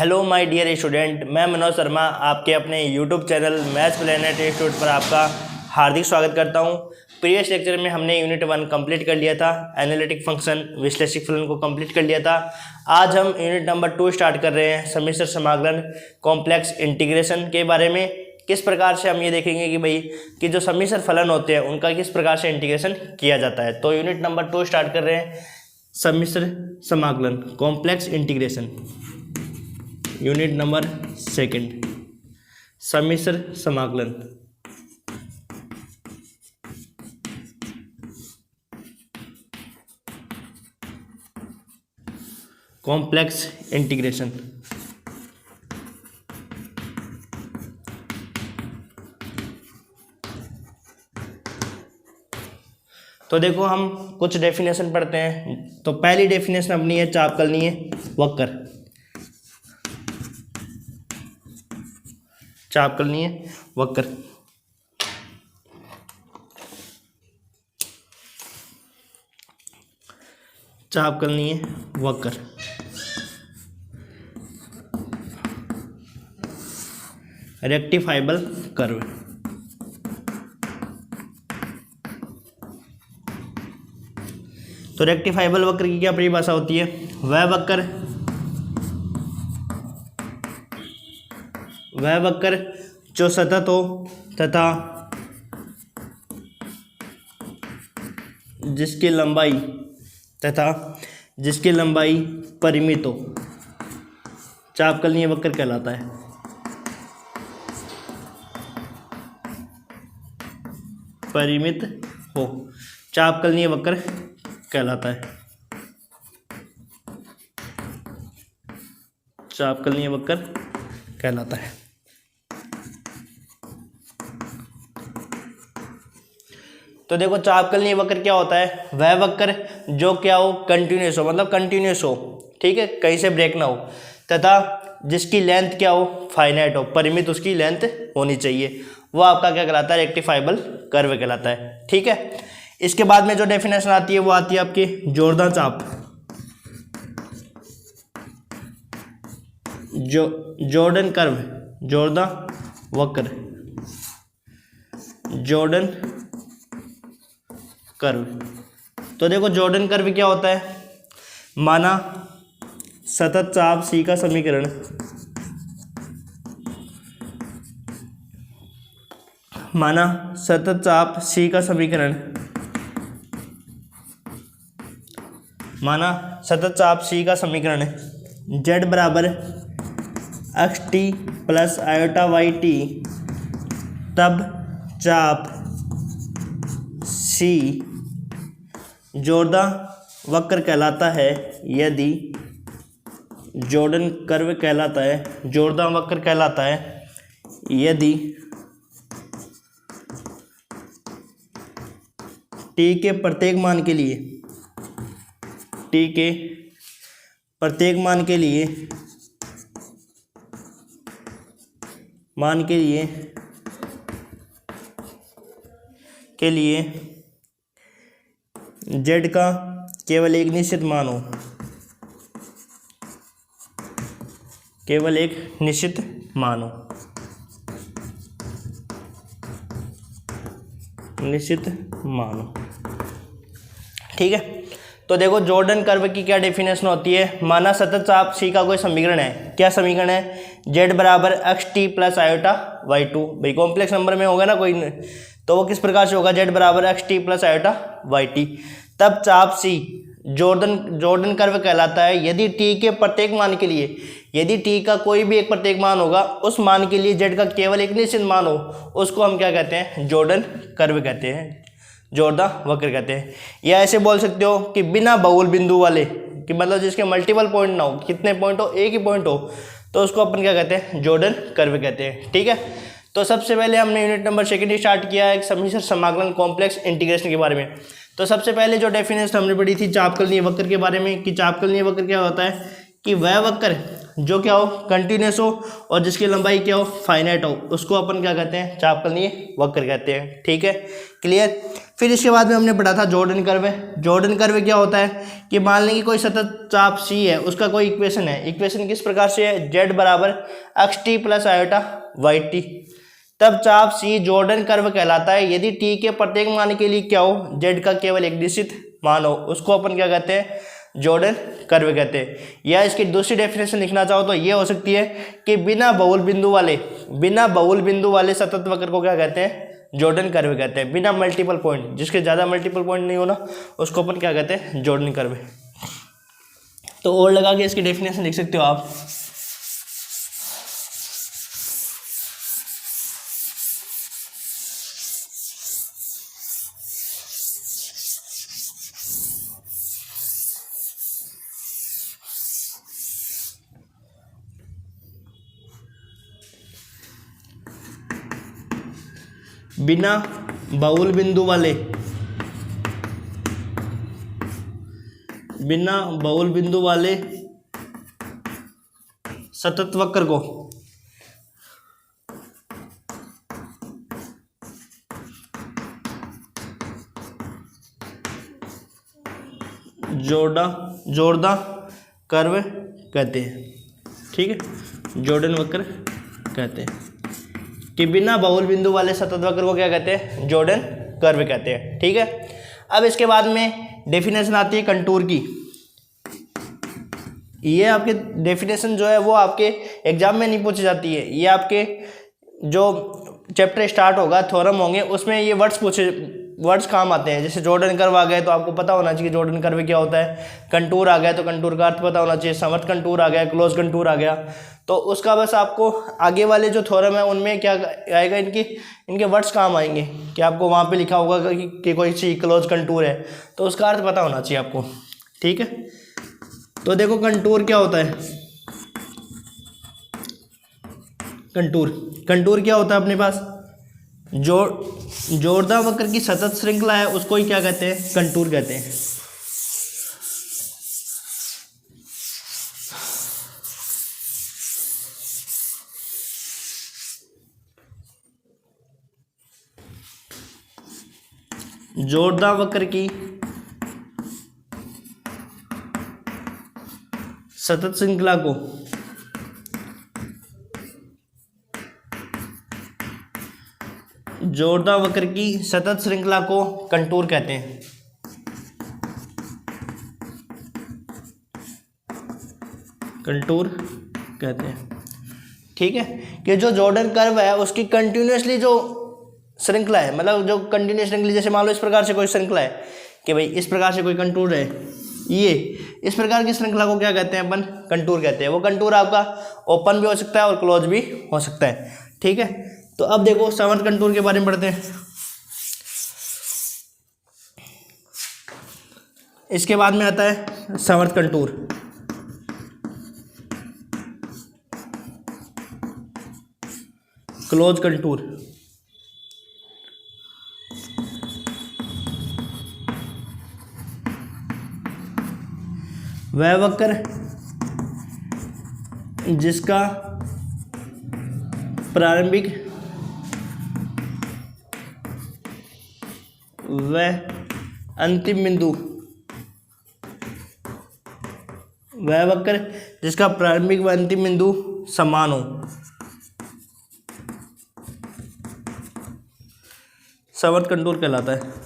Hello my dear student, मैं मनोज शर्मा आपके अपने YouTube channel maths planet institute पर आपका हार्दिक स्वागत करता हूं। प्रीवियस लेक्चर में हमने यूनिट 1 कंप्लीट कर लिया था, एनालिटिक फंक्शन विश्लेषिक फलन को कंप्लीट कर लिया था। आज हम यूनिट नंबर 2 स्टार्ट कर रहे हैं, सम्मिश्र समाकलन कॉम्प्लेक्स इंटीग्रेशन के बारे में। किस प्रकार से हम ये देखेंगे कि भाई कि जो सम्मिश्र फलन होते हैं उनका किस प्रकार से इंटीग्रेशन किया जाता है। तो यूनिट नंबर 2 स्टार्ट कर रहे हैं, सम्मिश्र समाकलन कॉम्प्लेक्स इंटीग्रेशन। यूनिट नंबर 2 सम्मिश्र समाकलन। Complex integration. तो देखो हम कुछ डेफिनेशन पढ़ते हैं। तो पहली डेफिनेशन अपनी है चापकलनीय वक्र। चापकलनीय वक्र चापकलनीय वक्र रेक्टिफाइबल कर्व। तो रेक्टिफाइबल वक्र की क्या परिभाषा होती है? वह वक्र जो सतत हो तथा जिसकी लंबाई परिमित हो, चापकलनीय वक्र कहलाता है। परिमित हो, चापकलनीय वक्र कहलाता है। चापकलनीय वक्र कहलाता है। तो देखो चापकलनीय वक्र क्या होता है? वह वक्र जो क्या हो, कंटिन्यूस हो, मतलब कंटिन्यूस हो, ठीक है, कहीं से ब्रेक ना हो, तथा जिसकी लेंथ क्या हो, फाइनाइट हो, परिमित उसकी लेंथ होनी चाहिए, वो आपका क्या कहलाता है? रेक्टिफाइबल कर्व कहलाता है। ठीक है, इसके बाद में जो डेफिनेशन आती है वो आती है आपकी जोरदार चाप। जॉर्डन कर्व, जोरदार वक्र, जॉर्डन कर्व। तो देखो जॉर्डन कर्व क्या होता है? माना सतत चाप सी का समीकरण, माना सतत चाप सी का समीकरण, z बराबर x T plus iota Y T, तब चाप सी जोरदार वक्र कहलाता है यदि जॉर्डन कर्व कहलाता है, जोरदार वक्र कहलाता है यदि टी के प्रत्येक मान के लिए, टी के प्रत्येक मान के लिए z का केवल एक निश्चित मान हो, केवल एक निश्चित मान हो, ठीक है। तो देखो जॉर्डन कर्व की क्या डेफिनेशन होती है? माना सतत चाप सी का कोई समीकरण है। क्या समीकरण है? z बराबर x T plus iota Y two. भाई कॉम्प्लेक्स नंबर में होगा ना कोई, तो वो किस प्रकार से होगा? z बराबर x T plus iota Y T, तब चाप सी जॉर्डन कर्व कहलाता है यदि t के प्रत्येक मान के लिए, यदि t का कोई भी एक प्रत्येक मान होगा, उस मान के लिए z का केवल एक निश्चित मान हो, उसको हम क्या कहते हैं? जॉर्डन कर्व कहते हैं, जोरदार वक्र कहते हैं। या ऐसे बोल सकते हो कि बिना बहुल बिंदु वाले, कि मतलब जिसके मल्टीपल पॉइंट ना हो, कितने पॉइंट हो, एक ही पॉइंट हो, तो उसको अपन क्या कहते हैं? जॉर्डन कर्व कहते हैं। ठीक है, तो सबसे पहले हमने यूनिट नंबर 2 स्टार्ट किया है सम्मिश्र समाकलन कॉम्प्लेक्स इंटीग्रेशन के बारे में। तो सबसे पहले जो डेफिनेशन हमने पढ़ी थी चापकलनीय वक्र के बारे में, कि चापकलनीय वक्र क्या होता है? कि वह वक्र जो क्या हो कंटिन्यूस हो और जिसकी लंबाई क्या हो फाइनाइट हो, उसको अपन क्या कहते हैं, चापकलीय वक्र कहते हैं। ठीक है, क्लियर। फिर इसके बाद में हमने पढ़ा था जॉर्डन कर्व। जॉर्डन कर्व क्या होता है कि मान लें कि कोई सतत चाप सी है, उसका कोई इक्वेशन है। इक्वेशन किस प्रकार से है, जेड बराबर x T plus iota Y T, तब चाप सी जॉर्डन कर्व कहलाता है यदि टी के प्रत्येक मान के लिए क्या हो, जेड का केवल एक निश्चित मान हो, उसको अपन क्या कहते हैं, जॉर्डन कर्व कहते हैं। या इसकी दूसरी डेफिनेशन लिखना चाहो तो ये हो सकती है कि बिना बहुल बिंदु वाले सतत वक्र को क्या कहते हैं, जॉर्डन कर्व कहते हैं। बिना मल्टीपल पॉइंट, जिसके ज़्यादा मल्टीपल पॉइंट नहीं होना, उसको अपन क्या कहते हैं, जॉर्डन कर्व। तो और लगा के इसकी डेफिनेशन लिख सकते हो आप। बिना बहुल बिंदु वाले सतत वक्र को जॉर्डन कर्व कहते हैं। ठीक है, जॉर्डन वक्र कहते हैं कि बिना बहुल बिंदु वाले सतत वक्र को क्या कहते हैं, जॉर्डन कर्व कहते हैं। ठीक है, अब इसके बाद में डेफिनेशन आती है कंटूर की। ये आपके डेफिनेशन जो है वो आपके एग्जाम में नहीं पूछी जाती है, ये आपके जो चैप्टर स्टार्ट होगा, थ्योरम होंगे, उसमें ये वर्ड्स काम आते हैं। जैसे जॉर्डन कर्व आ गए तो आपको पता होना चाहिए जॉर्डन कर्व क्या होता है, कंटूर आ गया तो कंटूर का अर्थ पता होना चाहिए, समर्थ कंटूर आ गया, क्लोज कंटूर आ गया, तो उसका बस आपको आगे वाले जो थ्योरम है उनमें क्या आएगा, इनके वर्ड्स काम आएंगे कि आपको वहाँ पे लिखा होगा कि कोई सी क्लोज कंटूर है, तो उसका अर्थ पता होना चाहिए आपको। ठीक है, तो देखो कंटूर क्या होता है, कंटूर क्या होता है अपने पास, जॉर्डन वक्र की सतत श्रृंखला है, उसको ही क्या कहते हैं, कंटूर कहते हैं। जॉर्डन वक्र की सतत श्रृंखला को जॉर्डन वक्र की सतत श्रृंखला को कंटूर कहते हैं। कंटूर कहते हैं। ठीक है, कि जो जॉर्डन कर्व है उसकी कंटिन्यूसली जो श्रृंखला है, मतलब जो कंटिन्यूस श्रृंखला, जैसे मान लो इस प्रकार से कोई श्रृंखला है कि भाई इस प्रकार से कोई कंटूर है, ये इस प्रकार की श्रृंखला को क्या कहते हैं अपन, कंटूर कहते हैं। वो कंटूर आपका ओपन भी हो सकता है और क्लोज भी हो सकता है। ठीक है, तो अब देखो समर्थ कंटूर के बारे में पढ़ते हैं। इसके बाद में आता है समर्थ कंटूर। क्लोज कंटूर, वह वक्र जिसका प्रारंभिक व अंतिम बिंदु, वह वक्र जिसका प्रारंभिक व अंतिम बिंदु समान हो, समर्थ कंटूर कहलाता है।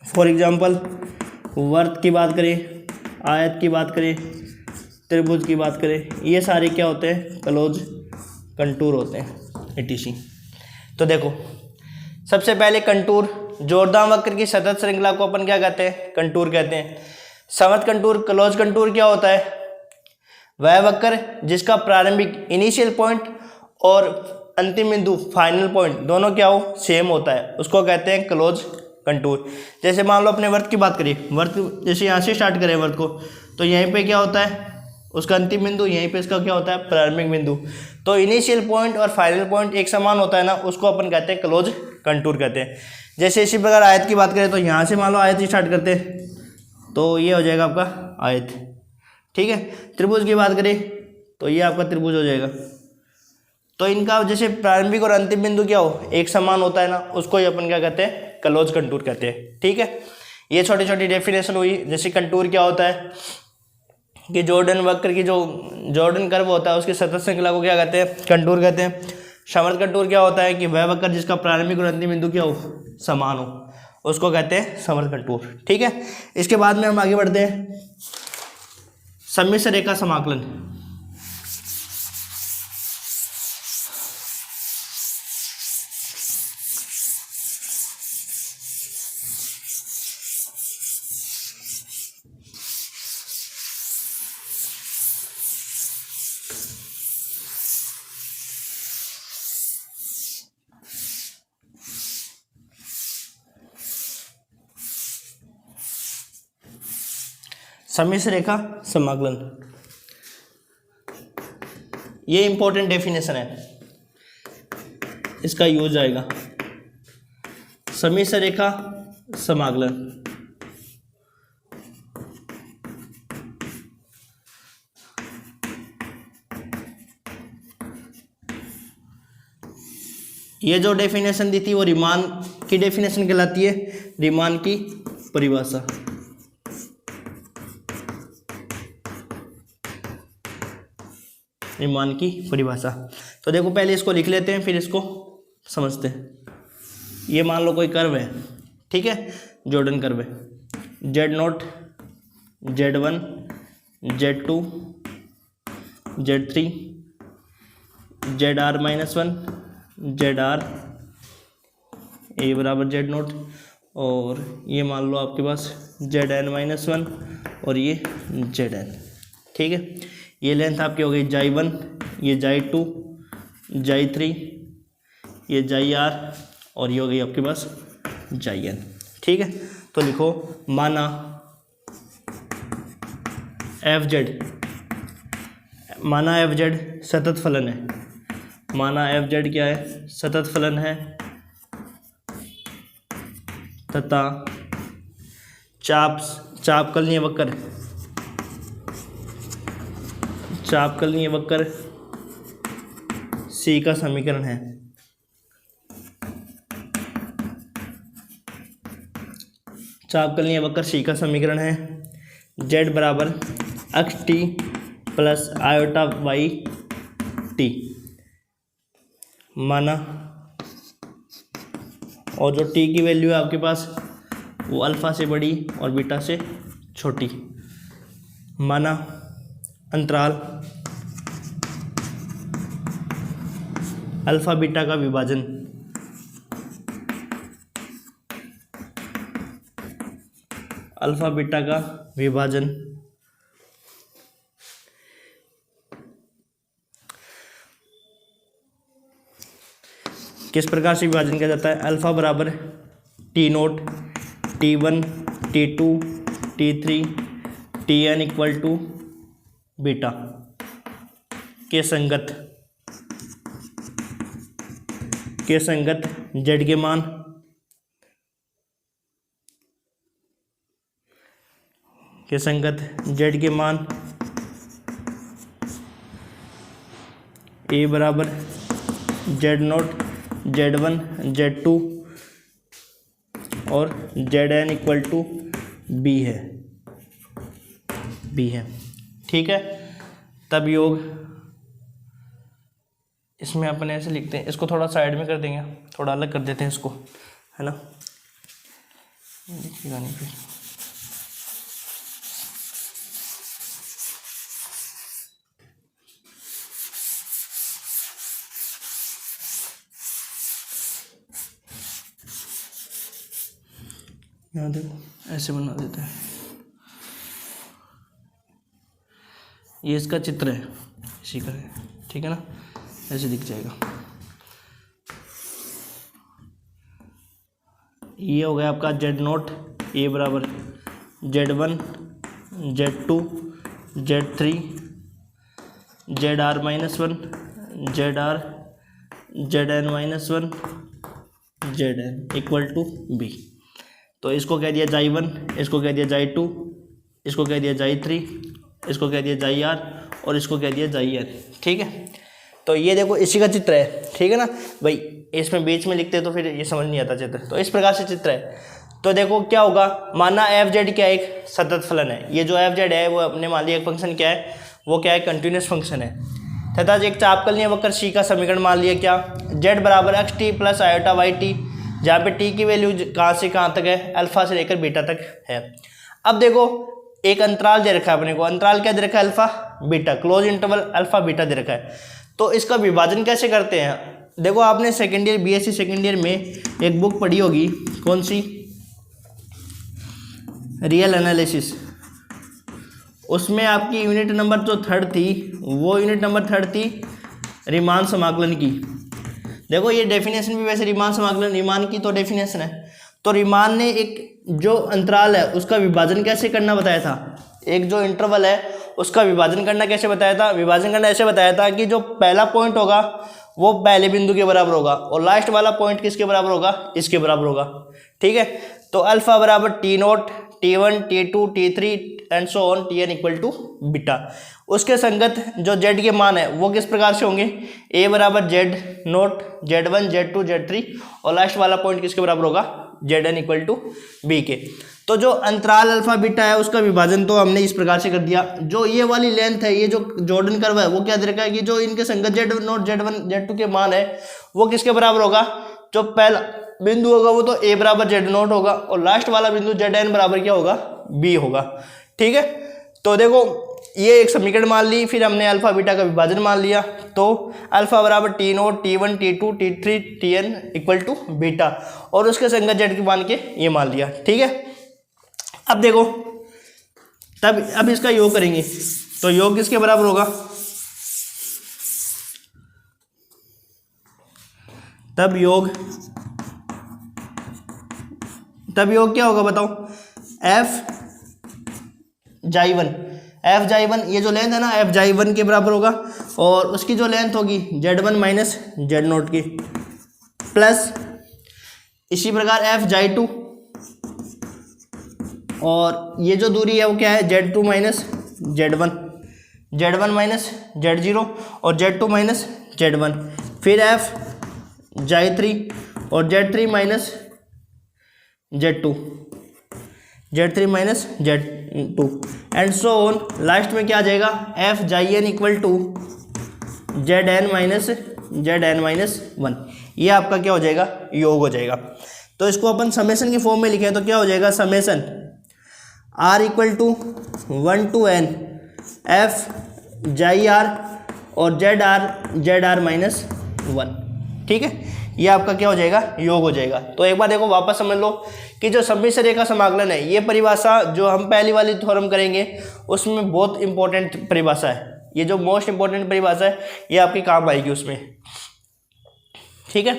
फॉर एग्जाम्पल वर्त की बात करें, आयत की बात करें, त्रिभुज की बात करें, ये सारे क्या होते हैं, क्लोज कंटूर होते हैं, etc। तो देखो सबसे पहले कंटूर, जॉर्डन वक्र की सतत श्रृंखला को अपन क्या कहते हैं, कंटूर कहते हैं। समर्थ कंटूर, क्लोज कंटूर क्या होता है, वह वक्र जिसका प्रारंभिक इनिशियल पॉइंट और अंतिम बिंदु फाइनल पॉइंट दोनों क्या हो, सेम होता है, उसको कहते हैं क्लोज कंटूर। जैसे मान लो अपने वर्त की बात करिए, वर्त जैसे यहाँ से स्टार्ट करें वर्त को, तो यहीं पे क्या होता है उसका अंतिम बिंदु, यहीं पे इसका क्या होता है प्रारंभिक बिंदु, तो इनिशियल पॉइंट और फाइनल पॉइंट एक समान होता है ना, उसको अपन कहते हैं क्लोज कंटूर कहते हैं। जैसे इसी प्रकार आयत की बात करें तो यहाँ से मान लो आयत स्टार्ट करते तो ये हो जाएगा आपका आयत, ठीक है। त्रिभुज की बात करें तो ये आपका त्रिभुज हो जाएगा। तो इनका जैसे प्रारंभिक और अंतिम बिंदु क्या हो, एक समान होता है ना, उसको ही अपन क्या कहते हैं, क्लोज कंटूर कहते हैं, ठीक है। ये छोटी छोटी डेफिनेशन हुई। जैसे कंटूर क्या होता है कि जॉर्डन वक्र की जो जॉर्डन कर्व होता है उसकी सतत श्रृंखला को क्या कहते हैं, कंटूर कहते हैं। समर्थ कंटूर क्या होता है कि वह वक्र जिसका प्रारंभिक और अंतिम बिंदु क्या हो, समान हो, उसको कहते हैं समर्थ कंटूर, ठीक है। इसके बाद में हम आगे बढ़ते हैं सम्मिश्र रेखा समाकलन। सम्मिश्र रेखा समाकलन, ये इंपॉर्टेंट डेफिनेशन है, इसका यूज आएगा। सम्मिश्र रेखा समाकलन ये जो डेफिनेशन दी थी वो रीमान की डेफिनेशन कहलाती है, रीमान की परिभाषा। रीमान की परिभाषा। तो देखो पहले इसको लिख लेते हैं फिर इसको समझते हैं। ये मान लो कोई कर्व है, ठीक है, जॉर्डन कर्व है, Z0, Z1, Z2, Z3, ZR-1, ZR A बराबर Z0, और ये मान लो आपके पास Zn-1 और ये Zn, ठीक है। ये लेंथ आपकी हो गई J1, ये J2, J3, ये JR और ये हो गई आपके पास Jn, ठीक है। तो लिखो माना FZ, माना FZ सतत फलन है, माना FZ क्या है, सतत फलन है तथा चापकलनीय वक्र, चापकलनीय वक्र C का समीकरण है। चापकलनीय वक्र C का समीकरण है। Z बराबर XT प्लस आयोटा YT माना, और जो T की वैल्यू है आपके पास वो अल्फा से बड़ी और बीटा से छोटी, माना अंतराल अल्फा बीटा का विभाजन, अल्फा बीटा का विभाजन किस प्रकार से विभाजन किया जाता है, अल्फा बराबर T0, T1, T2, T3, Tn equal to beta के संगत Z के मान Z के मान A बराबर Z0, Z1, Z2 और Zn इक्वल टू B है, ठीक है। तब योग इसमें अपन ऐसे लिखते हैं, इसको थोड़ा साइड में कर देंगे, थोड़ा अलग कर देते हैं इसको, है ना, दिखेगा नहीं फिर। यहाँ देखो ऐसे बना देते हैं, ये इसका चित्र है, इसी का है, ठीक है ना, ऐसे दिख जाएगा। ये हो गया आपका Z0, A बराबर Z1, Z2, Z3, ZR-1, ZR, Zn-1, Z N equal to B. तो इसको कह दिया जाई 1, इसको कह दिया जाई 2, इसको कह दिया जाई 3, इसको कह दिया जाई आर और इसको कह दिया जाई एन। ठीक है, तो ये देखो इसी का चित्र है। ठीक है ना भाई, इसमें बीच में लिखते तो फिर ये समझ नहीं आता चित्र। तो इस प्रकार से चित्र है। तो देखो क्या होगा, माना एफ जेड क्या एक सतत फलन है। ये जो एफ जेड है वो अपने मान लिया एक फंक्शन क्या है, वो क्या है, कंटिन्यूस फंक्शन है। तथा एक चापकलीय वक्र सी का समीकरण मान लिया क्या, जेड बराबर x T plus iota Y t, जहाँ पे टी की वैल्यू कहाँ से कहाँ तक है, अल्फा से लेकर बीटा तक है। अब देखो एक अंतराल दे रखा है अपने को, अंतराल क्या दे रखा है, alpha beta, close interval alpha beta दे रखा है। तो इसका विभाजन कैसे करते हैं, देखो आपने second year BSc second year में एक बुक पढ़ी होगी, कौन सी, रियल एनालिसिस। उसमें आपकी यूनिट नंबर जो 3rd थी, वो यूनिट नंबर 3rd थी रीमान समाकलन की। देखो ये डेफिनेशन भी वैसे रीमान समाकलन, रीमान की तो डेफिनेशन है। तो रीमान ने एक जो अंतराल है उसका विभाजन कैसे करना बताया था, एक जो इंटरवल है उसका विभाजन करना कैसे बताया था, विभाजन करना ऐसे बताया था कि जो पहला पॉइंट होगा वो पहले बिंदु के बराबर होगा और लास्ट वाला पॉइंट किसके बराबर होगा, इसके बराबर होगा। ठीक है, तो अल्फा बराबर t naught T1 T2 T3 and so on Tn equal to beta. उसके संगत जो z के मान है वो किस प्रकार से होंगे, a बराबर z note z1 z2 z3 और लास्ट वाला पॉइंट किसके बराबर होगा, zn इक्वल टू बी के। तो जो अंतराल अल्फा बीटा है उसका विभाजन तो हमने इस प्रकार से कर दिया। जो ये वाली लेंथ है, ये जो जॉर्डन कर्व है, वो क्या दे रखा है कि जो इनके संगत z नोट z1 z2 के मान है वो किसके बराबर होगा, जो पहला बिंदु होगा वो तो a बराबर z नोट होगा और लास्ट वाला बिंदु zn बराबर क्या होगा, b होगा। ठीक है, तो देखो ये एक समीकरण मान ली, फिर हमने अल्फा बीटा का विभाजन मान लिया। तो अल्फा बराबर t naught T1 T2 T3 Tn equal to beta और उसके संगत z के मान के ये मान लिया। ठीक है, अब देखो तब अब इसका योग करेंगे तो योग किसके बराबर होगा, तब योग क्या होगा बताओ, एफ जाई 1, ये जो लेंथ है ना एफ जाई 1 के बराबर होगा और उसकी जो लेंथ होगी z1 माइनस जेड नोट की, प्लस इसी प्रकार एफ जाई 2 और ये जो दूरी है वो क्या है, z2 minus z1 minus z0 और z2 माइनस z1, फिर एफ जाई 3 और z3 minus z2 minus z2 and so on. Last में क्या आ जाएगा, f xi n equal to zn minus 1। ये आपका क्या हो जाएगा, योग हो जाएगा। तो इसको अपन समेशन की फॉर्म में लिखें तो क्या हो जाएगा, summation r equal to 1 to n F xi r और जेड आर माइनस 1। ठीक है, ये आपका क्या हो जाएगा, योग हो जाएगा। तो एक बार देखो वापस समझ लो कि जो सम्मिश्र रेखा समाकलन है, ये परिभाषा जो हम पहली वाली थ्योरम करेंगे उसमें बहुत इंपॉर्टेंट परिभाषा है। ये जो मोस्ट इंपॉर्टेंट परिभाषा है ये आपके काम आएगी उसमें। ठीक है,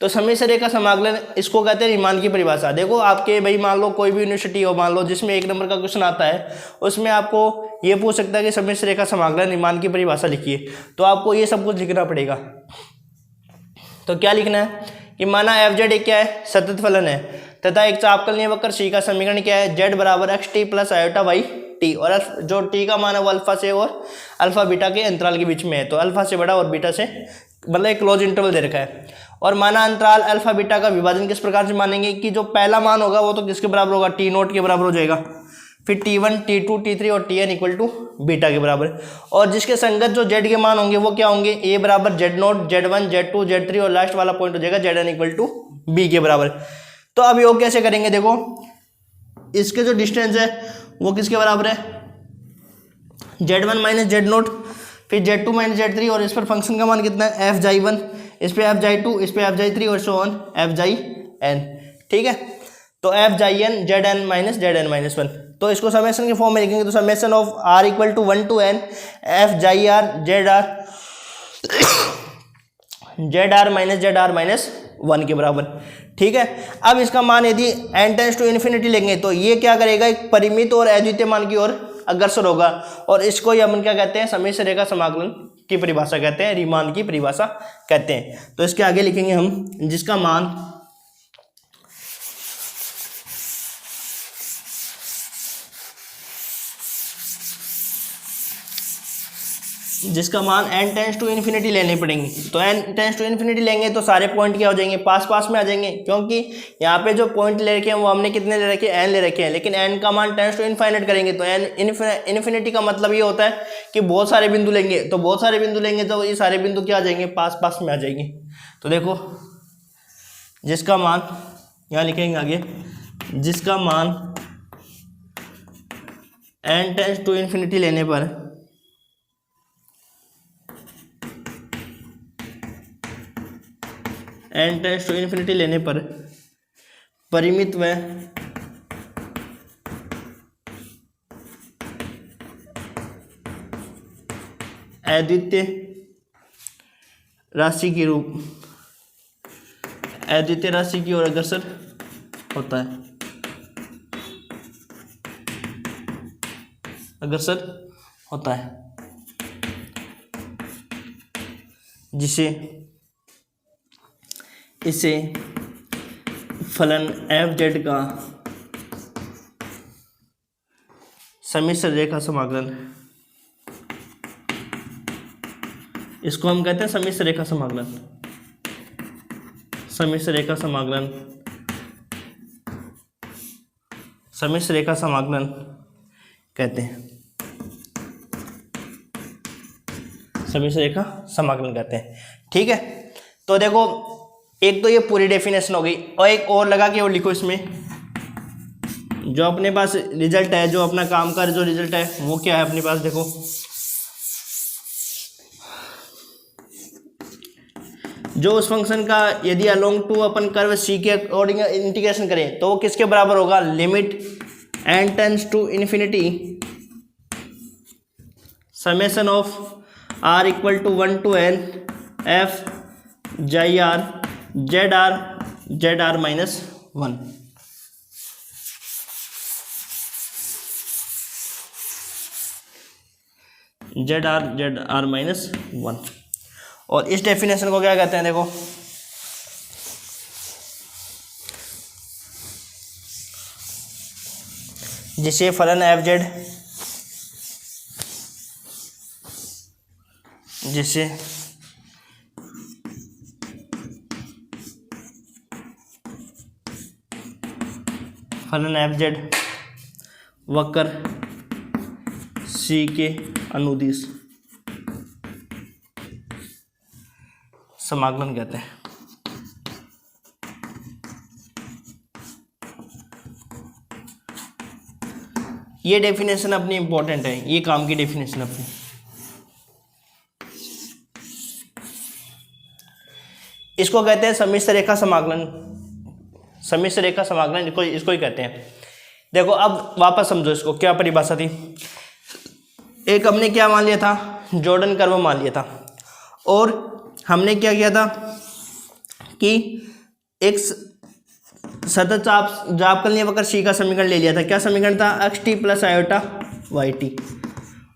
तो सम्मिश्र रेखा समाकलन इसको कहते हैं रीमान की परिभाषा। देखो आपके भाई मान लो कोई भी यूनिवर्सिटी हो, मान लो जिसमें 1 नंबर का क्वेश्चन आता है उसमें आपको ये पूछ सकता है कि सम्मिश्र रेखा समाकलन रीमान की परिभाषा लिखिए, तो आपको ये सब कुछ लिखना पड़ेगा। तो क्या लिखना है कि माना एफ जेड एक क्या है, सतत फलन है तथा एक चापकलीय वक्र सी का समीकरण क्या है, जेड बराबर x T plus iota Y t और जो टी का मान है वो अल्फा से और अल्फा बीटा के अंतराल के बीच में है। तो अल्फा से बड़ा और बीटा से मतलब एक क्लोज इंटरवल दे रखा है। और माना अंतराल अल्फा बीटा का विभाजन किस प्रकार से मानेंगे कि जो पहला मान होगा वो तो किसके बराबर होगा, टी नोट के बराबर हो जाएगा, फिर T1 T2 T3 और Tn इक्वल टू बीटा के बराबर। और जिसके संगत जो z के मान होंगे वो क्या होंगे, a बराबर z note z1 z2 z3 और लास्ट वाला पॉइंट हो जाएगा zn इक्वल टू b के बराबर। तो अब योग कैसे करेंगे, देखो इसके जो डिस्टेंस है वो किसके बराबर है, z1 माइनस जेड नोट, फिर z2 माइनस z3 और इस पर फंक्शन का मान कितना है, एफ जाई 1, इस पे एफ जाई 2, इस पे एफ जाई 3 और सो ऑन एफ जाई n। ठीक है, तो एफ जाई n zn माइनस 1। तो इसको समेशन के फॉर्म में लिखेंगे तो summation of r equal to 1 to n F xi are Z are minus 1 के बराबर। ठीक है, अब इसका मान यदि n टेंड्स टू इन्फिनिटी लेंगे तो ये क्या करेगा, एक परिमित और अद्वितीय मान की ओर अग्रसर होगा और इसको ही अपन क्या कहते हैं, सम्मिश्र रेखा समाकलन की परिभाषा कहते हैं, रीमान की परिभाषा कहते हैं। तो इसके आगे लिखेंगे हम जिसका मान जिसका मान n टेंस टू इन्फिनिटी लेनी पड़ेंगी। तो n टेंस टू इन्फिनिटी लेंगे तो सारे पॉइंट क्या हो जाएंगे, पास पास में आ जाएंगे, क्योंकि यहाँ पे जो पॉइंट ले रखे हैं वो हमने कितने ले रखे हैं, n ले रखे हैं, लेकिन n का मान टेंस टू इनफाइनाइट करेंगे तो n इन्फिनिटी का मतलब ये होता है कि बहुत सारे बिंदु लेंगे, तो बहुत सारे बिंदु लेंगे तो ये सारे बिंदु क्या आ जाएंगे, पास पास में आ जाएंगे। तो देखो जिसका मान यहाँ लिखेंगे आगे, जिसका मान n टेंस टू इन्फिनिटी लेने पर n टेंस टू इन्फिनिटी लेने पर परिमित व अद्वितीय राशि की ओर अग्रसर होता है, इसे फलन f(z) का सम्मिश्र रेखा समाकलन, इसको हम कहते हैं सम्मिश्र रेखा समाकलन, सम्मिश्र रेखा समाकलन कहते हैं, सम्मिश्र रेखा समाकलन कहते हैं। ठीक है, तो देखो एक तो ये पूरी डेफिनेशन हो गई, और एक और लगा के और लिखो इसमें, जो अपने पास रिजल्ट है, जो अपना काम का जो रिजल्ट है वो क्या है अपने पास, देखो जो उस फंक्शन का यदि अलोंग टू अपन कर्व सी के अकॉर्डिंग इंटीग्रेशन करें तो वो किसके बराबर होगा, limit n tends to infinity summation of r equal to 1 to n f zr minus 1। zr minus 1। और इस डेफिनेशन को क्या कहते हैं, देखो जिसे फलन f(z), जिसे फलन f(z) वक्र C के अनुदिश समाकलन कहते हैं। ये डेफिनेशन अपनी इंपॉर्टेंट है, ये काम की डेफिनेशन अपनी। इसको कहते हैं सम्मिश्र रेखा समाकलन, सम्मिश्र रेखा समाकलन इसको ही कहते हैं। देखो अब वापस समझो इसको, क्या परिभाषा थी, एक हमने क्या मान लिया था, जॉर्डन कर्व मान लिया था, और हमने क्या किया था कि एक सतत चापकलनीय वक्र सी का समीकरण ले लिया था। क्या समीकरण था, xt प्लस आयोटा yt,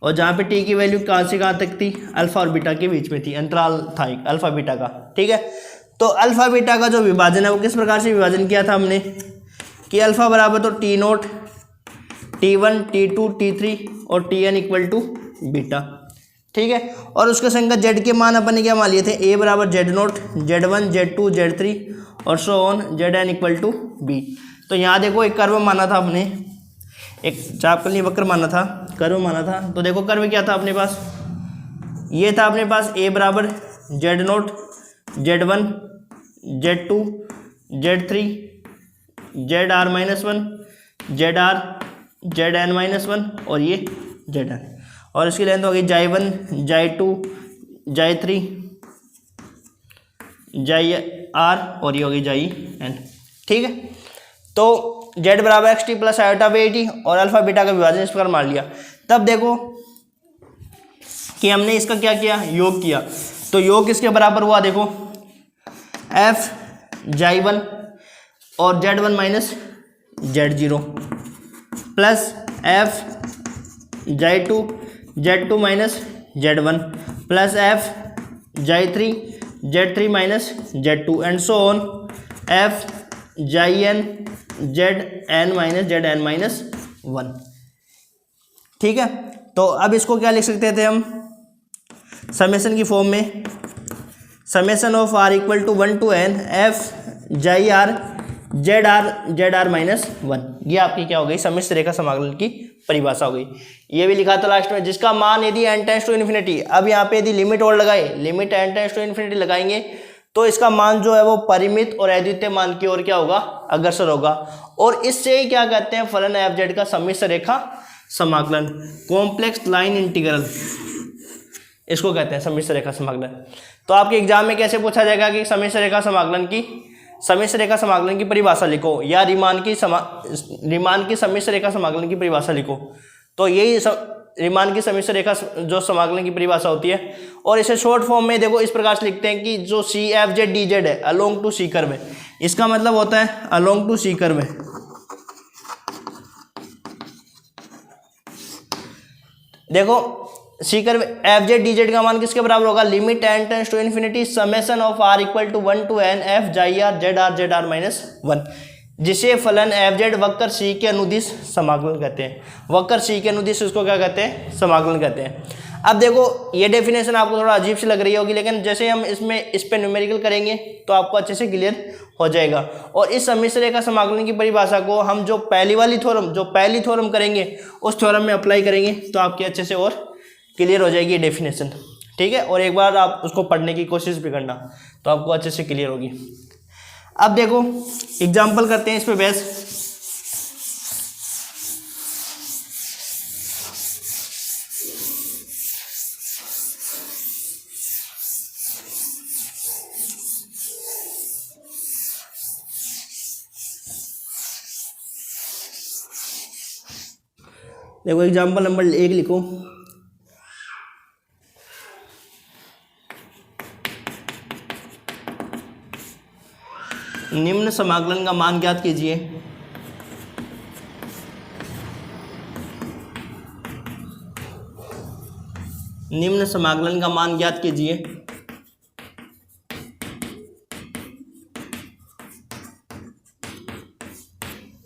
और जहाँ पे t की वैल्यू कहाँ से कहाँ तक थी, अल्फा और बीटा के बीच में थी, अंतराल था एक अल्फा बीटा का। ठीक है, तो अल्फा बीटा का जो विभाजन है वो किस प्रकार से विभाजन किया था हमने, कि अल्फा बराबर तो t0 t1 t2 t3 और tn इक्वल टू बीटा। ठीक है, और उसके संगत z के मान अपन ने क्या मान लिए थे, a बराबर z0 z1 z2 z3 और so on zn equal to b। तो यहाँ देखो एक कर्व माना था हमने, एक चापकलनीय वक्र माना था, कर्व माना था। तो देखो कर्व क्या था अपने पास, ये था अपने पास a बराबर z0 z1 z2 z3 zr minus 1 zr zn minus 1 और ये zn, और इसकी लेंथ हो गई j1 j2 j3 jr और ये होगी jn। ठीक है, तो z बराबर xt प्लस आयोटा bt और अल्फा बीटा का विभाजन इस प्रकार मान लिया। तब देखो कि हमने इसका क्या किया, योग किया। तो योग किसके बराबर हुआ, देखो f j1 और z1 minus z0 plus f j2 z2 minus z1 plus f j3 z3 minus z2 and so on f jn zn minus zn minus 1। ठीक है, तो अब इसको क्या लिख सकते थे हम, समेशन की फॉर्म में summation of are equal to 1 to n F xi are Z are minus 1, ये आपकी क्या हो गई सम्मिश्र रेखा समाकलन की परिभाषा हो गई। ये भी लिखा था लास्ट में, जिसका मान यदि n टेंड्स टू इन्फिनिटी, अब यहाँ पे यदि लिमिट और लगाए, limit n tends to infinity लगाएंगे तो इसका मान जो है वो परिमित और अद्वितीय मान की ओर क्या होगा, अग्रसर होगा। और इससे ही क्या कहते हैं, फलन एफ जेड का सम्मिश्र रेखा समाकलन, कॉम्प्लेक्स लाइन इंटीग्रल, इसको कहते हैं सम्मिश्र रेखा समाकलन। तो आपके एग्जाम में कैसे पूछा जाएगा कि सम्मिश्र रेखा समाकलन की परिभाषा लिखो, या रीमान की सम्मिश्र रेखा समाकलन की परिभाषा लिखो। तो यही रीमान की सम्मिश्र रेखा जो समाकलन की परिभाषा होती है। और इसे शॉर्ट फॉर्म में देखो इस प्रकार से लिखते हैं कि जो c F Z D z है अलोंग टू सी कर्व है, इसका मतलब होता है अलोंग टू सी कर्व है। देखो c curve f Z D z का मान किसके बराबर होगा, limit N tends to infinity summation of are equal to 1 to n F xi are Z are minus 1, जिसे फलन एफ जेड वक्र सी के अनुदिश समाकलन कहते हैं। वक्र सी के अनुदिश इसको क्या कहते हैं, समाकलन कहते हैं। अब देखो ये डेफिनेशन आपको थोड़ा अजीब सी लग रही होगी, लेकिन जैसे हम इस पे न्यूमेरिकल करेंगे तो आपको अच्छे से क्लियर हो जाएगा। और इस सम्मिश्र रेखा समाकलन की परिभाषा को हम जो पहली थ्योरम करेंगे उस थ्योरम में अप्लाई करेंगे तो आपके अच्छे से और क्लियर हो जाएगी डेफिनेशन, ठीक है। और एक बार आप उसको पढ़ने की कोशिश भी करना तो आपको अच्छे से क्लियर होगी। अब देखो एग्जाम्पल करते हैं इस पे बेस। देखो एग्जाम्पल नंबर 1 लिखो, निम्न समाकलन का मान ज्ञात कीजिए। निम्न समाकलन का मान ज्ञात कीजिए।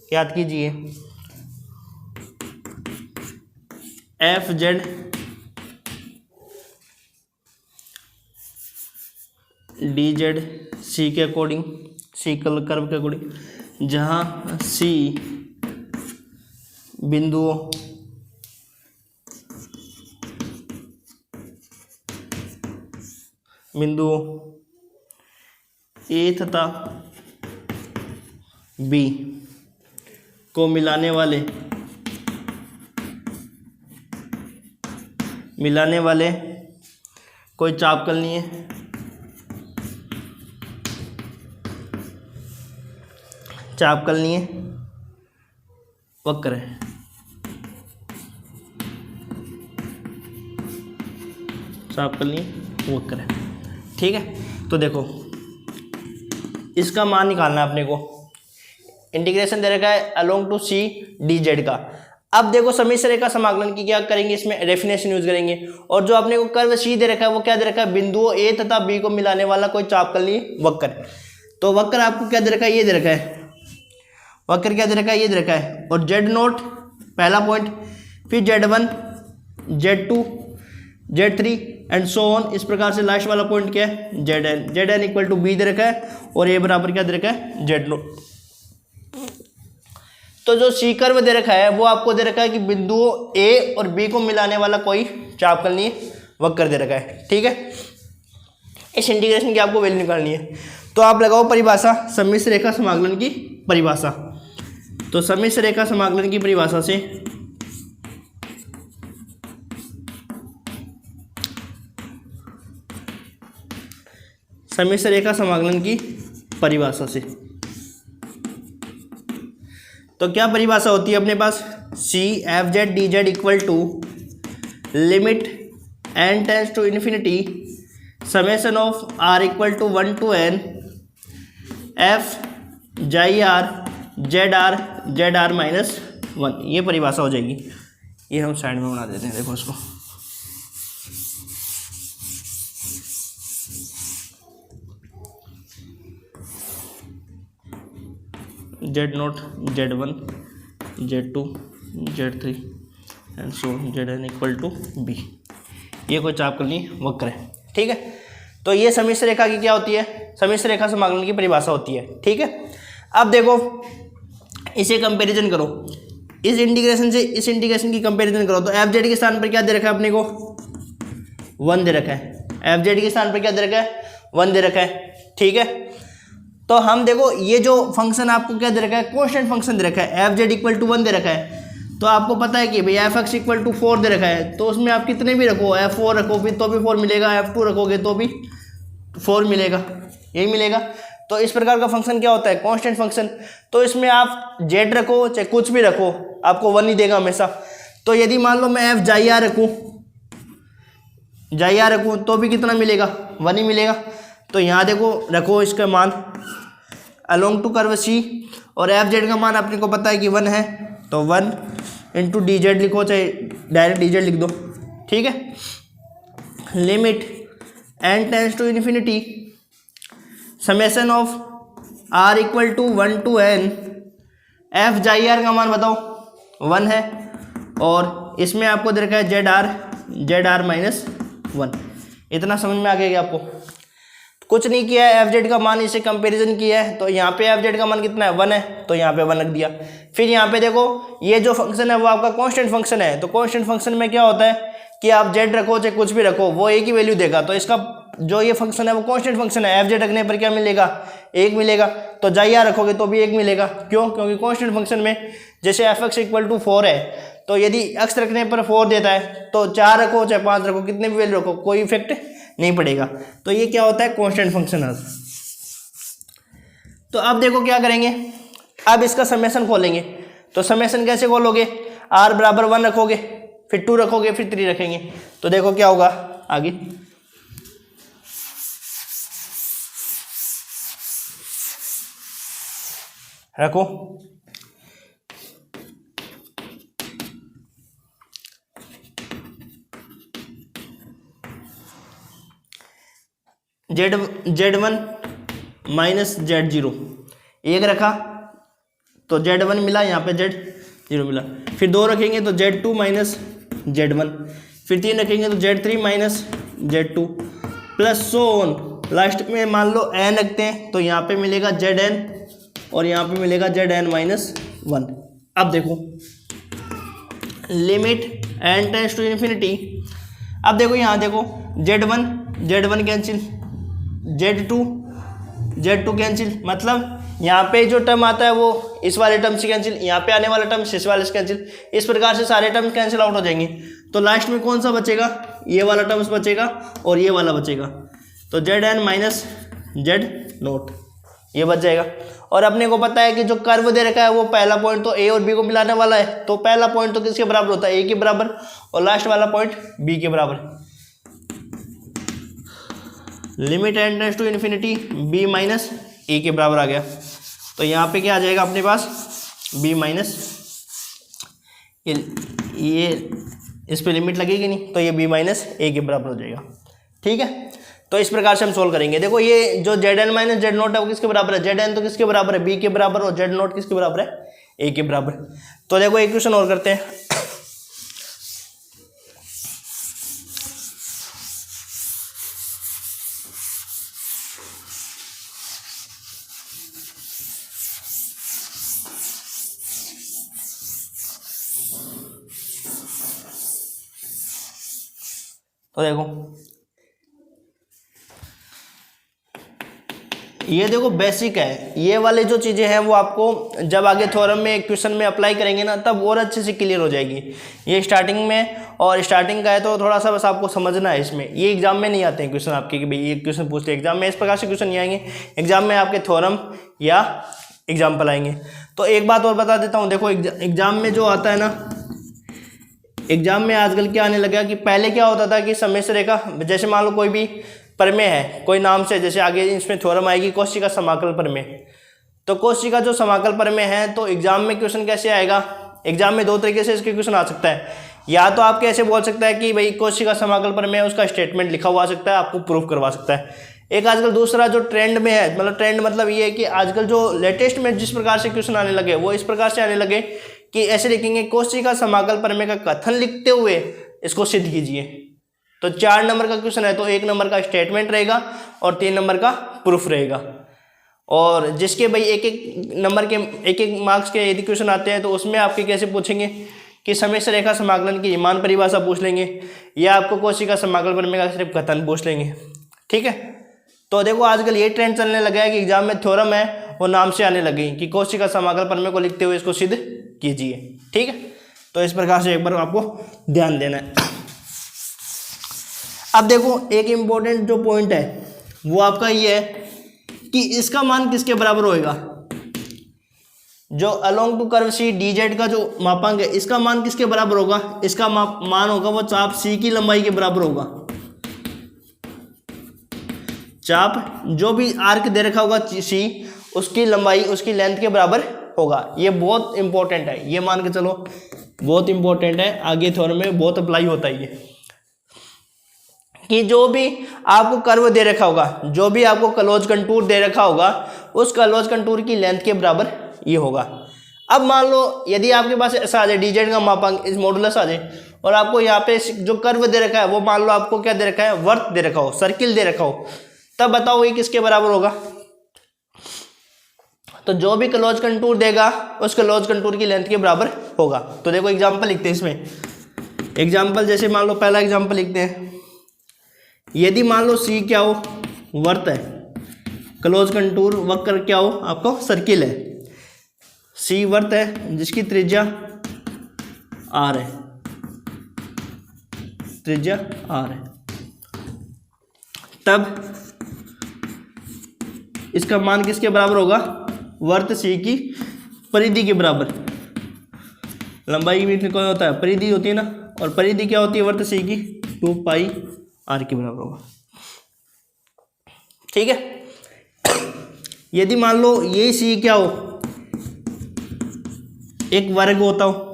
ज्ञात कीजिए f Z D z c के अकॉर्डिंग, सी कर्व के अकॉर्डिंग, जहाँ सी बिंदुओं ए तथा बी को मिलाने वाले कोई चापकलनीय वक्र है। चापकलनीय वक्र है, ठीक है। तो देखो इसका मान निकालना है अपने को। इंटीग्रेशन दे रखा है along to c d z का। अब देखो सम्मिश्र रेखा समाकलन की क्या करेंगे, इसमें डेफिनेशन यूज करेंगे। और जो अपने को कर्व सी दे रखा है वो क्या दे रखा है, बिंदुओं ए तथा बी को मिलाने वाला कोई चापकलनीय वक्र। तो वक्र आपको क्या दे रखा है, ये दे रखा है। वक्र क्या दे रखा है, ये दे रखा है। और जेड नोट पहला पॉइंट, फिर Z1 Z2 Z3 and so on, इस प्रकार से लास्ट वाला पॉइंट क्या है, Zn इक्वल टू बी दे रखा है। और ए बराबर क्या दे रखा है, जेड नोट। तो जो सी कर्व दे रखा है वो आपको दे रखा है कि बिंदुओं ए और बी को मिलाने वाला कोई चापकलनीय वक्र दे रखा है, ठीक है। इस इंटीग्रेशन की आपको वैल्यू निकालनी है। तो आप लगाओ परिभाषा, सम्मिश्र रेखा समाकलन की परिभाषा। तो सम्मिश्र रेखा समाकलन की परिभाषा से तो क्या परिभाषा होती है अपने पास, C F Z D Z equal to limit N tends to infinity summation of are equal to 1 to n F xi are Z are minus 1, ये परिभाषा हो जाएगी। ये हम साइड में बना देते हैं, देखो इसको। Z naught Z1 Z2 Z3 and so Zn equal to b, ये कोई चापकलनी वक्र है, ठीक है। तो ये समिश्र रेखा की क्या होती है, समिश्र रेखा समाकलन की परिभाषा होती है, ठीक है। अब देखो इसे कंपैरिजन करो, इस इंटीग्रेशन से इस इंटीग्रेशन की कंपैरिजन करो, तो एफ जेड के स्थान पर क्या दे रखा है अपने को, 1 दे रखा है। एफ जेड के स्थान पर क्या दे रखा है, 1 दे रखा है, ठीक है। तो हम देखो ये जो फंक्शन आपको क्या दे रखा है, कांस्टेंट फंक्शन दे रखा है, एफ जेड इक्वल टू 1 दे रखा है। तो आपको पता है कि भाई एफ एक्स इक्वल टू 4 दे रखा है, तो उसमें आप कितने भी रखो, F4 रखो भी तो भी 4 मिलेगा, F2 रखोगे तो भी 4 मिलेगा, यही मिलेगा। तो इस प्रकार का फंक्शन क्या होता है, कांस्टेंट फंक्शन। तो इसमें आप जेड रखो चाहे कुछ भी रखो, आपको 1 ही देगा हमेशा। तो यदि मान लो मैं एफ जाई आर रखूँ तो भी कितना मिलेगा, 1 ही मिलेगा। तो यहाँ देखो रखो इसका मान अलोंग टू कर्व सी, और एफ जेड का मान अपने को पता है कि 1 है, तो 1 इंटू डी जेड लिखो चाहे डायरेक्ट डी जेड लिख दो, ठीक है। Limit n tends to infinity summation of r equal to 1 to n, F xi r का मान बताओ 1 है, और इसमें आपको दे रखा है जेड आर माइनस 1। इतना समझ में आ गया क्या आपको, कुछ नहीं किया है, एफ जेड का मान इसे कंपैरिजन किया है। तो यहाँ पे एफ जेड का मान कितना है, 1 है, तो यहाँ पे 1 रख दिया। फिर यहाँ पे देखो ये जो फंक्शन है वो आपका कांस्टेंट फंक्शन है। तो कांस्टेंट फंक्शन में क्या होता है कि आप जेड रखो चाहे कुछ भी रखो वो एक ही वैल्यू देगा। तो इसका जो ये फंक्शन है वो कांस्टेंट फंक्शन है, एफ जेड रखने पर क्या मिलेगा, 1 मिलेगा। तो जाई आर रखोगे तो भी 1 मिलेगा, क्यों, क्योंकि कांस्टेंट फंक्शन में जैसे एफ एक्स इक्वल टू 4 है, तो यदि एक्स रखने पर 4 देता है तो 4 रखो चाहे 5 रखो, कितने भी वैल्यू रखो, कोई इफेक्ट नहीं पड़ेगा। तो ये क्या होता है, कांस्टेंट फंक्शन है। तो अब देखो क्या करेंगे, अब इसका समेशन खोलेंगे। तो समेशन कैसे खोलोगे, r बराबर 1 रखोगे, फिर 2 रखोगे, फिर 3 रखेंगे। तो देखो क्या होगा आगे, रखो Z1 माइनस Z0, 1 रखा तो Z1 मिला, यहाँ पे Z0 मिला। फिर 2 रखेंगे तो Z2 माइनस Z1, फिर 3 रखेंगे तो Z3 minus Z2 plus so on. Last में मान लो n रखते हैं तो यहाँ पे मिलेगा Zn और यहाँ पे मिलेगा Zn माइनस 1। अब देखो limit n tends to infinity. अब देखो यहाँ देखो Z1 कैंसिल, Z2 कैंसिल, मतलब यहाँ पे जो टर्म आता है वो इस वाले टर्म से कैंसिल, यहाँ पे आने वाला टर्म इस वाले से कैंसिल, इस प्रकार से सारे टर्म कैंसिल आउट हो जाएंगे। तो लास्ट में कौन सा बचेगा, ये वाला टर्म्स बचेगा और ये वाला बचेगा। तो Zn माइनस Z0 ये बच जाएगा। और अपने को पता है कि जो कर्व दे रखा है वो पहला पॉइंट तो ए और बी को मिलाने वाला है, तो पहला पॉइंट तो किसके बराबर होता है, ए के बराबर, और लास्ट वाला पॉइंट बी के बराबर। Limit n tends to infinity b minus A के बराबर आ गया। तो यहाँ पे क्या आ जाएगा अपने पास, b माइनस, ये इस पे लिमिट लगेगी नहीं तो ये b माइनस ए के बराबर हो जाएगा, ठीक है। तो इस प्रकार से हम सोल्व करेंगे। देखो ये जो Zn माइनस Z0 है वो किसके बराबर है, Zn तो किसके बराबर है, b के बराबर, और Z0 किसके बराबर है, a के बराबर। तो देखो एक क्वेश्चन और करते हैं। तो देखो ये देखो बेसिक है, ये वाले जो चीज़ें हैं वो आपको जब आगे थ्योरम में क्वेश्चन में अप्लाई करेंगे ना तब और अच्छे से क्लियर हो जाएगी। ये स्टार्टिंग में, और स्टार्टिंग का है तो थोड़ा सा बस आपको समझना है इसमें। ये एग्जाम में नहीं आते हैं क्वेश्चन आपके कि भाई ये क्वेश्चन पूछते, एग्जाम में इस प्रकार से क्वेश्चन नहीं आएंगे, एग्जाम में आपके थ्योरम या एग्जाम्पल आएंगे। तो एक बात और बता देता हूँ, देखो एग्जाम में जो आता है ना, एग्जाम में आजकल क्या आने लगा कि पहले क्या होता था कि समेश्वर रेखा, जैसे मान लो कोई भी प्रमेय है कोई नाम से, जैसे आगे इसमें थ्योरम आएगी कोशी का समाकल प्रमेय, तो कोशी का जो समाकल प्रमेय है तो एग्जाम में क्वेश्चन कैसे आएगा, एग्जाम में 2 तरीके से इसके क्वेश्चन आ सकता है। या तो आप कैसे बोल सकता है कि भाई कोशी का समाकल प्रमेय, उसका स्टेटमेंट लिखा हुआ आ सकता है, आपको प्रूफ करवा सकता है। एक आजकल दूसरा जो ट्रेंड में है, मतलब ट्रेंड मतलब ये है कि आजकल जो लेटेस्ट में जिस प्रकार से क्वेश्चन आने लगे वो इस प्रकार से आने लगे कि ऐसे लिखेंगे कोशी का समाकल प्रमेय का कथन लिखते हुए इसको सिद्ध कीजिए। तो 4 नंबर का क्वेश्चन है तो 1 नंबर का स्टेटमेंट रहेगा और 3 नंबर का प्रूफ रहेगा। और जिसके भाई एक एक नंबर के एक एक मार्क्स के यदि क्वेश्चन आते हैं तो उसमें आपके कैसे पूछेंगे कि समय रेखा समाकलन की मान परिभाषा पूछ लेंगे या आपको कोशिका समाकलन प्रमेय का सिर्फ कथन पूछ लेंगे। ठीक है, तो देखो आजकल ये ट्रेंड चलने लगा है कि एग्जाम में थ्योरम है वो नाम से आने लगी कि कोशिका समाकलन प्रमेय को लिखते हुए इसको सिद्ध कीजिए। ठीक है, तो इस प्रकार से एक बार आपको ध्यान देना है। अब देखो एक इम्पोर्टेंट जो पॉइंट है वो आपका ये है कि इसका मान किसके बराबर होएगा। जो along to curve c dz का जो मापांक है इसका मान किसके बराबर होगा, इसका मान होगा वो चाप सी की लंबाई के बराबर होगा। चाप जो भी आर्क दे रखा होगा सी उसकी लंबाई उसकी लेंथ के बराबर होगा। ये बहुत इंपॉर्टेंट है, ये मान के चलो बहुत इंपॉर्टेंट है, आगे थ्योरम में बहुत अप्लाई होता है ये कि जो भी आपको कर्व दे रखा होगा, जो भी आपको क्लोज कंटूर दे रखा होगा उस क्लोज कंटूर की लेंथ के बराबर ये होगा। अब मान लो यदि आपके पास ऐसा आ जाए dz का मापांक इस मॉडुलस आ जाए और आपको यहाँ पे जो कर्व दे रखा है वो मान लो आपको क्या दे रखा है, वर्त दे रखा हो, सर्किल दे रखा हो, तब बताओ ये किसके बराबर होगा। तो जो भी क्लोज कंटूर देगा उस क्लोज कंटूर की लेंथ के बराबर होगा। तो देखो एग्जाम्पल लिखते हैं इसमें, एग्जाम्पल जैसे मान लो पहला एग्जाम्पल लिखते हैं। यदि मान लो सी क्या हो, वर्त है, क्लोज कंटूर वक्र क्या हो आपको, सर्किल है, सी वर्त है जिसकी त्रिज्या आर है, त्रिज्या आर है, तब इसका मान किसके बराबर होगा, वर्त सी की परिधि के बराबर। लंबाई भी क्या होता है, परिधि होती है ना, और परिधि क्या होती है वर्त सी की, 2 पाई आर के बराबर होगा। ठीक है, यदि मान लो ये सी क्या हो, एक वर्ग होता हो,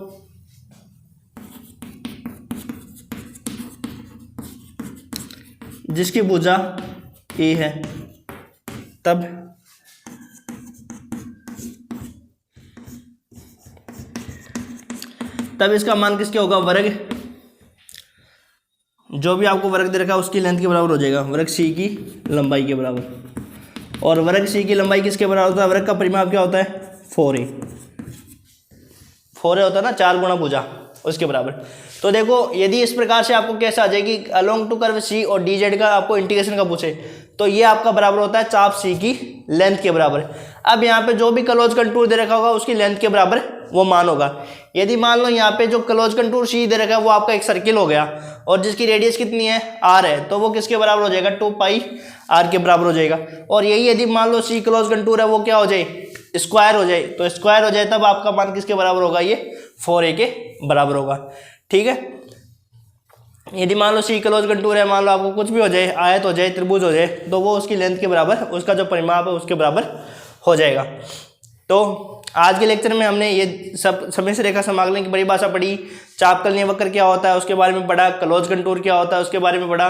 जिसकी भुजा ए है, तब इसका मान किसके होगा, वर्ग, जो भी आपको वर्ग दे रखा है उसकी लेंथ के बराबर हो जाएगा, वर्ग सी की लंबाई के बराबर। और वर्ग सी की लंबाई किसके बराबर होता है, वर्ग का परिमाप क्या होता है, 4a, 4a होता है ना, 4 गुणा भुजा, उसके बराबर। तो देखो यदि इस प्रकार से आपको कैसा आ जाएगी, अलोंग टू कर्व सी और dz का आपको इंटीग्रेशन का पूछे तो ये आपका बराबर होता है चाप सी की लेंथ के बराबर। अब यहाँ पे जो भी क्लोज कंटूर दे रखा होगा उसकी लेंथ के बराबर वो मान होगा। यदि मान लो यहाँ पे जो क्लोज कंटूर सी दे रखा है वो आपका एक सर्किल हो गया और जिसकी रेडियस कितनी है, आर है, तो वो किसके बराबर हो जाएगा, 2 पाई आर के बराबर हो जाएगा। और यही यदि मान लो सी क्लोज कंटूर है वो क्या हो जाए, स्क्वायर हो जाए, तो स्क्वायर हो जाए तब आपका मान किसके बराबर होगा, ये 4a के बराबर होगा। ठीक है, यदि मान लो सी क्लोज कंटूर है, मान लो आपको कुछ भी हो जाए, आयत हो जाए, त्रिभुज हो जाए, तो वो उसकी लेंथ के बराबर, उसका जो परिमाप है उसके बराबर हो जाएगा। तो आज के लेक्चर में हमने ये सब समय रेखा समाकलन की परिभाषा पढ़ी, चापकलनीय वक्र क्या होता है उसके बारे में पढ़ा, क्लोज कंटूर क्या होता है उसके बारे में पढ़ा,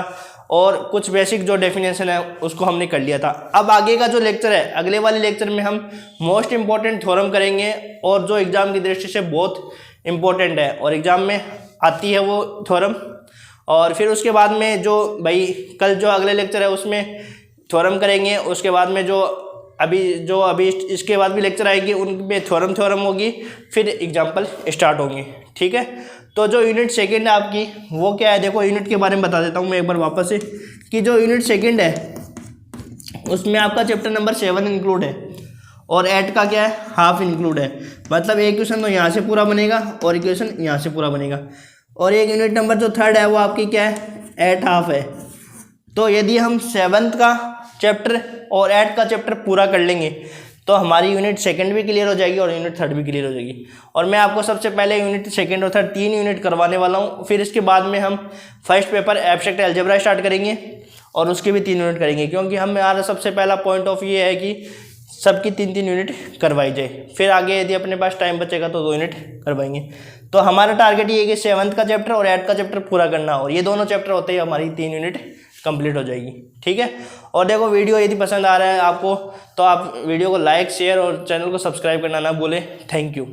और कुछ बेसिक जो डेफिनेशन है उसको हमने कर लिया था। अब आगे का जो लेक्चर है, अगले वाले लेक्चर में हम मोस्ट इंपॉर्टेंट थ्योरम करेंगे और जो एग्जाम की दृष्टि से बहुत इंपॉर्टेंट है और एग्जाम में आती है वो थ्योरम। और फिर उसके बाद में जो भाई कल जो अगले लेक्चर है उसमें थ्योरम करेंगे, उसके बाद में जो अभी इसके बाद भी लेक्चर आएगी उनमें थ्योरम होगी, फिर एग्जाम्पल स्टार्ट होंगे। ठीक है, तो जो यूनिट सेकंड है आपकी वो क्या है, देखो यूनिट के बारे में बता देता हूँ मैं एक बार वापस से, कि जो यूनिट सेकंड है उसमें आपका चैप्टर नंबर 7 इंक्लूड है और 8 का क्या है, हाफ इंक्लूड है। मतलब एक क्वेश्चन तो यहाँ से पूरा बनेगा और एक क्वेश्चन यहाँ से पूरा बनेगा। और एक यूनिट नंबर जो 3rd है वो आपकी क्या है, 8 हाफ है। तो यदि हम 7th का चैप्टर और 8 का चैप्टर पूरा कर लेंगे तो हमारी यूनिट सेकंड भी क्लियर हो जाएगी और यूनिट 3rd भी क्लियर हो जाएगी। और मैं आपको सबसे पहले यूनिट सेकंड और 3rd 3 यूनिट करवाने वाला हूँ। फिर इसके बाद में हम first paper abstract algebra start करेंगे और उसके भी 3 यूनिट करेंगे, क्योंकि हमारा सबसे पहला पॉइंट ऑफ ये है कि सबकी 3-3 यूनिट करवाई जाए। फिर आगे यदि अपने पास टाइम बचेगा तो 2 यूनिट करवाएंगे। तो हमारा टारगेट ये है कि 7th का चैप्टर और 8 का चैप्टर पूरा करना, और ये दोनों चैप्टर होते ही हमारी 3 यूनिट कंप्लीट हो जाएगी। ठीक है, और देखो वीडियो यदि पसंद आ रहा है आपको तो आप वीडियो को लाइक, शेयर और चैनल को सब्सक्राइब करना ना भूलें। Thank you.